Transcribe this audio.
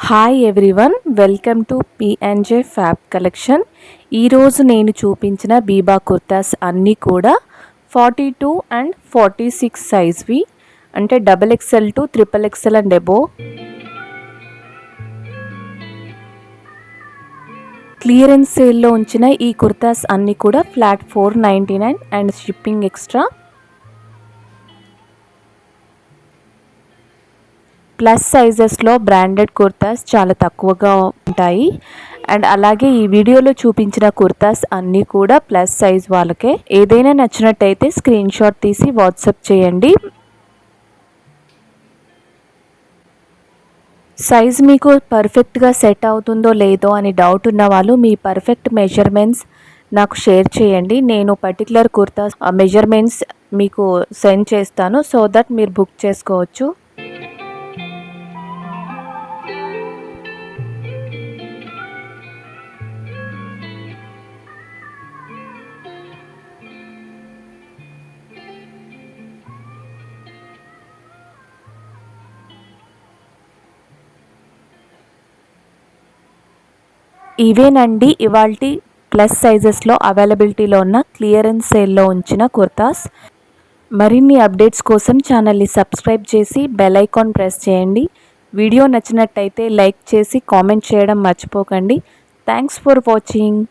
Hi everyone, welcome to P&J fab collection. ఈరోజు నేను చూపించిన బీబా కుర్తాస్ అన్నీ కూడా 42 అండ్ 46 సైజ్వి, అంటే XXL to XXL and above. Clearance సేల్లో ఉంచిన ఈ కుర్తాస్ అన్నీ కూడా flat 499 and shipping extra. Plus సైజెస్లో బ్రాండెడ్ కుర్తాస్ చాలా తక్కువగా ఉంటాయి. అండ్ అలాగే ఈ వీడియోలో చూపించిన కుర్తాస్ అన్నీ కూడా ప్లస్ సైజ్ వాళ్ళకే. ఏదైనా నచ్చినట్టయితే స్క్రీన్ షాట్ తీసి వాట్సాప్ చేయండి. సైజ్ మీకు పర్ఫెక్ట్గా సెట్ అవుతుందో లేదో అని డౌట్ ఉన్న వాళ్ళు మీ పర్ఫెక్ట్ మెజర్మెంట్స్ నాకు షేర్ చేయండి. నేను పర్టికులర్ కుర్తాస్ మెజర్మెంట్స్ మీకు సెండ్ చేస్తాను, సో దట్ మీరు బుక్ చేసుకోవచ్చు. ఇవేనండి ఇవాల్టి ప్లస్ సైజెస్లో అవైలబిలిటీలో ఉన్న క్లియరెన్స్ సేల్లో ఉంచిన కుర్తాస్. మరిన్ని అప్డేట్స్ కోసం ఛానల్ని సబ్స్క్రైబ్ చేసి బెల్ ఐకాన్ ప్రెస్ చేయండి. వీడియో నచ్చినట్టయితే లైక్ చేసి కామెంట్ చేయడం మర్చిపోకండి. Thanks for watching.